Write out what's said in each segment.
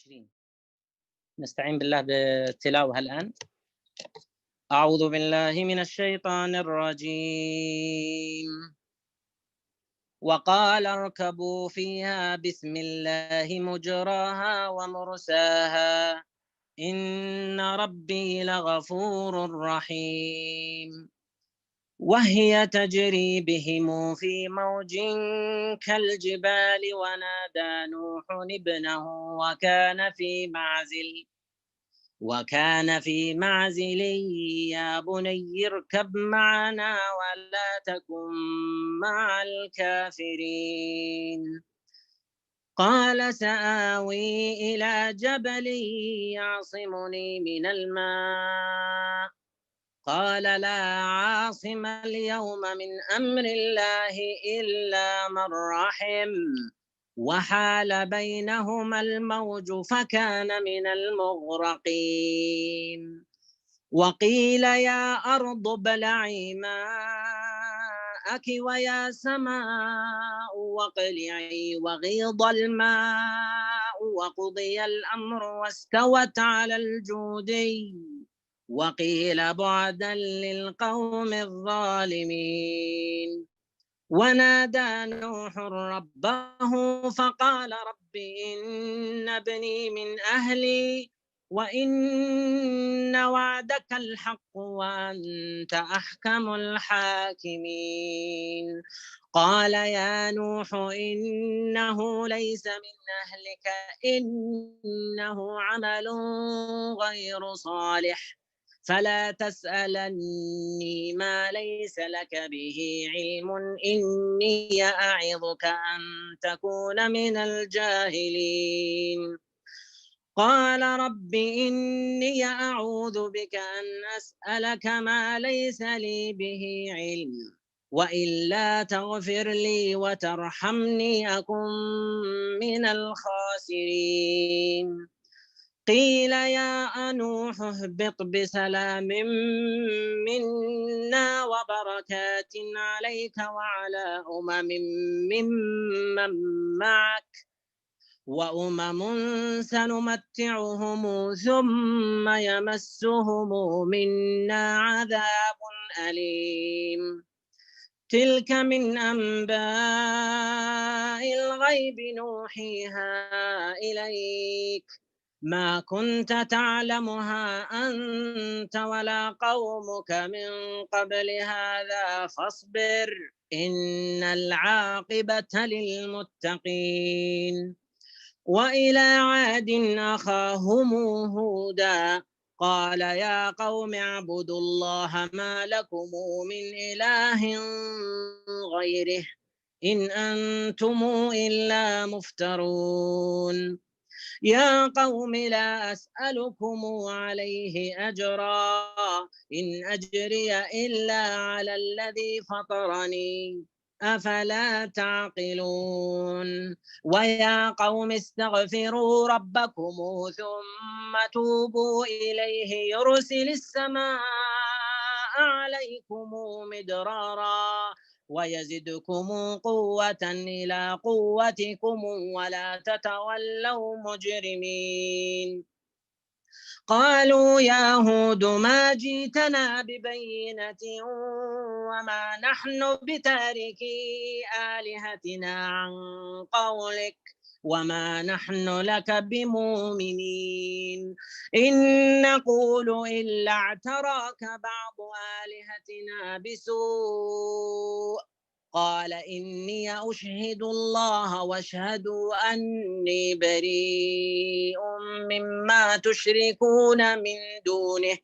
20. نستعين بالله بالتلاوة الآن. أعوذ بالله من الشيطان الرجيم. وقال اركبوا فيها بسم الله مجراها ومرساها إن ربي لغفور رحيم. وهي تجري بهم في موج كالجبال ونادى نوح ابنه وكان في معزل يا بني اركب معنا ولا تكن مع الكافرين. قال سآوي إلى جبل يعصمني من الماء قال لا عاصم اليوم من أمر الله إلا من رحم وحال بينهما الموج فكان من المغرقين. وقيل يا أرض ابلعي ماءك ويا سماء واقلعي وغيض الماء وقضي الأمر واستوت على الجودي وقيل بعدا للقوم الظالمين. ونادى نوح ربه فقال رب إن ابني من أهلي وإن وعدك الحق وأنت أحكم الحاكمين. قال يا نوح إنه ليس من أهلك إنه عمل غير صالح فلا تسألني ما ليس لك به علم إني أعظك أن تكون من الجاهلين. قال رب إني أعوذ بك أن أسألك ما ليس لي به علم وإلا تغفر لي وترحمني أكن من الخاسرين. قيل يا نوح اهبط بسلام منا وبركات عليك وعلى ممن معك وأمم سنمتعهم ثم يمسهم منا عذاب أليم. تلك من أنباء الغيب نوحيها إليك ما كنت تعلمها أنت ولا قومك من قبل هذا فاصبر إن العاقبة للمتقين. وإلى عاد أخاهم هودا قال يا قوم اعبدوا الله ما لكم من إله غيره إن أنتم إلا مفترون. يا قوم لا أسألكم عليه أجرا إن أجري إلا على الذي فطرني أفلا تعقلون. ويا قوم استغفروا ربكم ثم توبوا إليه يرسل السماء عليكم مدرارا ويزدكم قوة إلى قوتكم ولا تتولوا مجرمين. قالوا يا هود ما جئتنا ببينة وما نحن بتاركي آلهتنا عن قولك وما نحن لك بمؤمنين إن نقول إلا اعتراك بعض آلهتنا بسوء قال إني أشهد الله واشهدوا أني بريء مما تشركون من دونه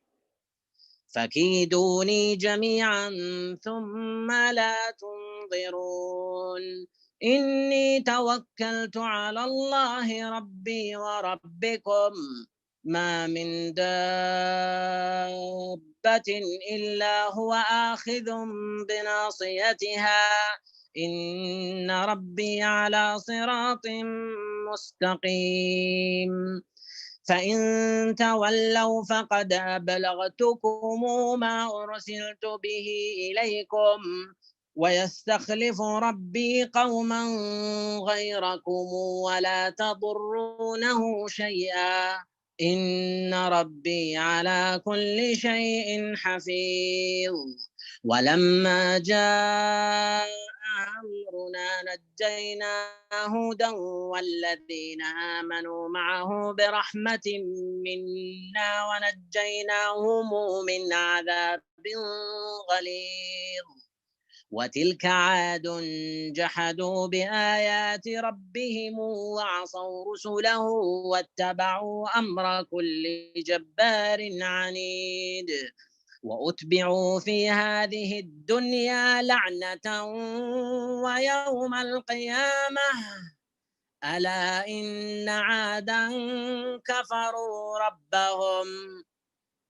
فكيدوني جميعا ثم لا تنظرون. إني توكلت على الله ربي وربكم ما من دابة إلا هو آخذ بناصيتها إن ربي على صراط مستقيم. فإن تولوا فقد أبلغتكم ما أرسلت به إليكم ويستخلف ربي قوما غيركم ولا تضرونه شيئا إن ربي على كل شيء حفيظ. ولما جاء أمرنا نجينا هودا والذين آمنوا معه برحمة منا ونجيناهم من عذاب غليظ. وتلك عاد جحدوا بآيات ربهم وعصوا رسله واتبعوا أمر كل جبار عنيد. وأتبعوا في هذه الدنيا لعنة ويوم القيامة ألا إن عادا كفروا ربهم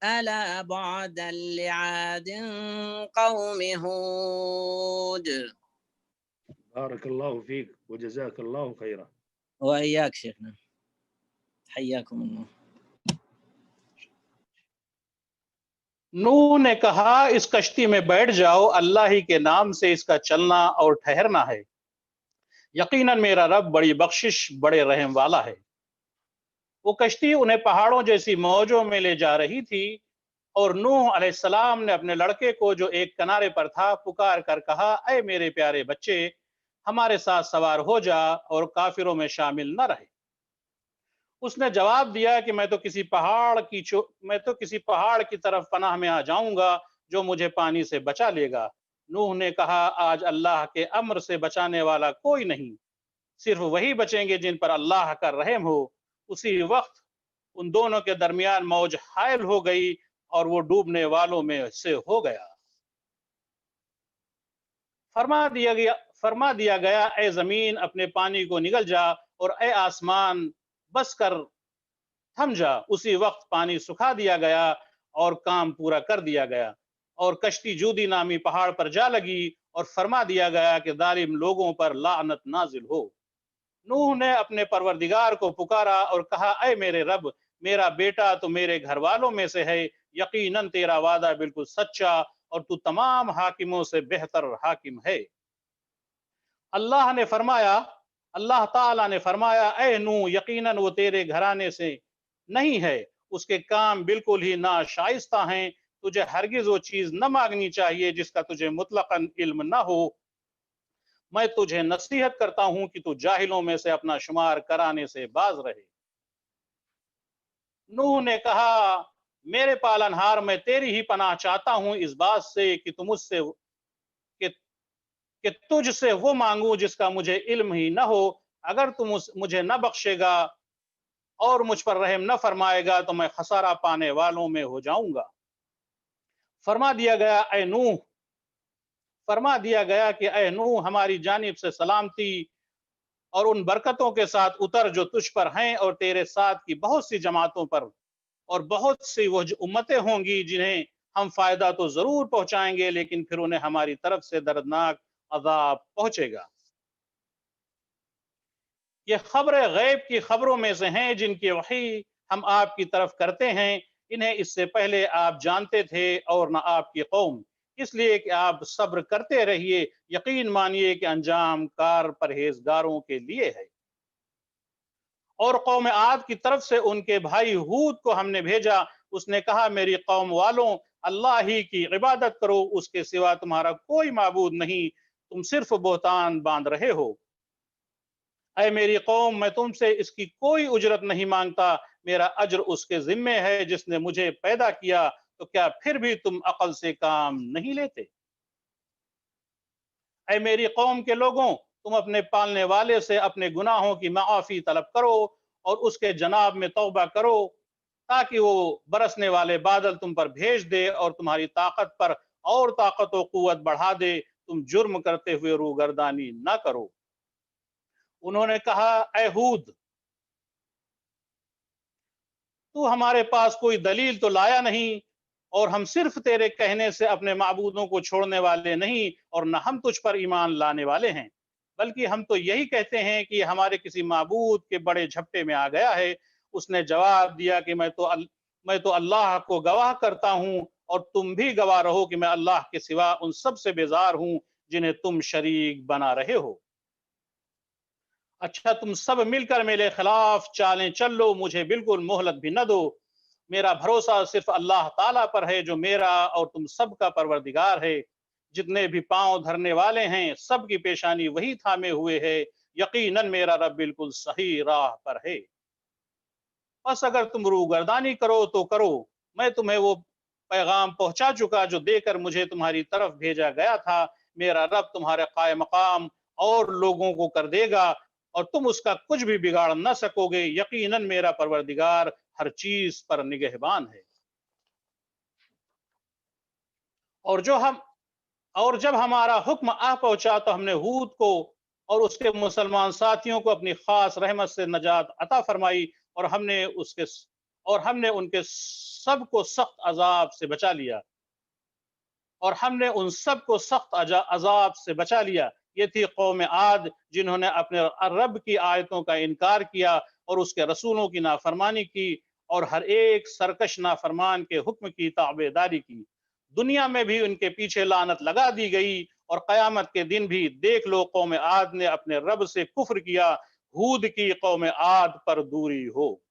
ألا بعدا لعاد قوم هود. بارك الله فيك وجزاك الله خيرا. وإياك شيخنا، حياكم الله. نوح نے کہا اس کشتی میں بیٹھ جاؤ، اللہ ہی کے نام سے اس کا چلنا اور ٹھہرنا ہے، یقیناً میرا رب بڑی بخشش بڑے رحم والا ہے۔ وہ کشتی انہیں پہاڑوں جیسی موجوں میں لے جا رہی تھی اور نوح علیہ السلام نے اپنے لڑکے کو جو ایک کنارے پر تھا پکار کر کہا، اے میرے پیارے بچے، ہمارے ساتھ سوار ہو جا اور کافروں میں شامل نہ رہے۔ اس نے جواب دیا کہ میں تو کسی پہاڑ کی طرف پناہ میں آ جاؤں گا جو مجھے پانی سے بچا لے گا۔ نوح نے کہا، آج اللہ کے امر سے بچانے والا کوئی نہیں، صرف وہی بچیں گے جن پر اللہ کا رحم ہو۔ اسی وقت ان دونوں کے درمیان موج حائل ہو گئی اور وہ ڈوبنے والوں میں سے ہو گیا۔ فرما دیا گیا، اے زمین اپنے پانی کو نگل جا، اور اے آسمان بس کر تھم جا۔ اسی وقت پانی سکھا دیا گیا اور کام پورا کر دیا گیا، اور کشتی جودی نامی پہاڑ پر جا لگی، اور فرما دیا گیا کہ ظالم لوگوں پر لعنت نازل ہو۔ نوح نے اپنے پروردگار کو پکارا اور کہا، اے میرے رب، میرا بیٹا تو میرے گھر والوں میں سے ہے، یقیناً تیرا وعدہ بالکل سچا اور تو تمام حاکموں سے بہتر حاکم ہے۔ اللہ تعالیٰ نے فرمایا، اے نوح، یقیناً وہ تیرے گھرانے سے نہیں ہے، اس کے کام بالکل ہی ناشائستہ ہیں، تجھے ہرگز وہ چیز نہ مانگنی چاہیے جس کا تجھے مطلقاً علم نہ ہو۔ میں تجھے نصیحت کرتا ہوں کہ تو جاہلوں میں سے اپنا شمار کرانے سے باز رہے۔ نوح نے کہا، میرے پالنہار، میں تیری ہی پناہ چاہتا ہوں اس بات سے کہ تجھ سے وہ مانگوں جس کا مجھے علم ہی نہ ہو۔ اگر تم مجھے نہ بخشے گا اور مجھ پر رحم نہ فرمائے گا تو میں خسارہ پانے والوں میں ہو جاؤں گا۔ فرما دیا گیا کہ اے نوح، ہماری جانب سے سلامتی اور ان برکتوں کے ساتھ اتر جو تجھ پر ہیں اور تیرے ساتھ کی بہت سی جماعتوں پر، اور بہت سی وہ امتیں ہوں گی جنہیں ہم فائدہ تو ضرور پہنچائیں گے لیکن پھر انہیں ہماری طرف سے دردناک عذاب پہنچے گا۔ یہ خبریں غیب کی خبروں میں سے ہیں جن کی وحی ہم آپ کی طرف کرتے ہیں، انہیں اس سے پہلے آپ جانتے تھے اور نہ آپ کی قوم، اس لیے کہ آپ صبر کرتے رہیے، یقین مانیے کہ انجام کار پرہیزگاروں کے لیے ہے۔ اور قوم عاد کی طرف سے ان کے بھائی ہود کو ہم نے بھیجا، اس نے کہا، میری قوم والوں، اللہ ہی کی عبادت کرو، اس کے سوا تمہارا کوئی معبود نہیں، تم صرف بہتان باندھ رہے ہو۔ اے میری قوم، میں تم سے اس کی کوئی اجرت نہیں مانگتا، میرا اجر اس کے ذمے ہے جس نے مجھے پیدا کیا، تو کیا پھر بھی تم عقل سے کام نہیں لیتے؟ اے میری قوم کے لوگوں، تم اپنے پالنے والے سے اپنے گناہوں کی معافی طلب کرو اور اس کے جناب میں توبہ کرو تاکہ وہ برسنے والے بادل تم پر بھیج دے اور تمہاری طاقت پر اور طاقت و قوت بڑھا دے، تم جرم کرتے ہوئے روگردانی نہ کرو۔ انہوں نے کہا، اے ہود، تو ہمارے پاس کوئی دلیل تو لایا نہیں، اور ہم صرف تیرے کہنے سے اپنے معبودوں کو چھوڑنے والے نہیں، اور نہ ہم تجھ پر ایمان لانے والے ہیں، بلکہ ہم تو یہی کہتے ہیں کہ ہمارے کسی معبود کے بڑے جھپٹے میں آ گیا ہے۔ اس نے جواب دیا کہ میں تو اللہ کو گواہ کرتا ہوں اور تم بھی گواہ رہو کہ میں اللہ کے سوا ان سب سے بیزار ہوں जिन्हें तुम शरीक बना रहे हो। अच्छा, तुम सब मिलकर मेरे खिलाफ चालें चल लो, मुझे बिल्कुल मोहलत भी न दो। मेरा भरोसा सिर्फ अल्लाह ताला पर है जो मेरा और तुम सब का परवरदिगार है। जितने भी पांव धरने वाले हैं सब की पेशानी वही थामे हुए है। यकीनन मेरा रब बिल्कुल सही राह पर है। बस अगर तुम रूगर्दानी करो तो करो, मैं तुम्हें वो पैगाम पहुंचा चुका जो देकर मुझे तुम्हारी तरफ भेजा गया था। मेरा रब तुम्हारे कायम मकाम और लोगों को कर देगा और तुम उसका कुछ भी बिगाड़ न सकोगे। यकीनन मेरा परवरदिगार हर चीज पर निगहबान है। और जब हमारा हुक्म आ पहुंचा तो हमने हूद को और उसके मुसलमान साथियों को अपनी खास रहमत से नजात अता फरमाई और हमने उनके सब को सख्त अजाब से बचा लिया अजाब से बचा लिया। ये थी कौम आद जिन्होंने अपने रब की आयतों का इनकार किया और उसके रसूलों की नाफरमानी की और हर एक सरकश नाफरमान के हुक्म की ताबेदारी की। दुनिया में भी उनके पीछे लानत लगा दी गई और कयामत के दिन भी देख लो, कौम आद ने अपने रब से कुफ्र किया। हूद की कौम आद पर दूरी हो।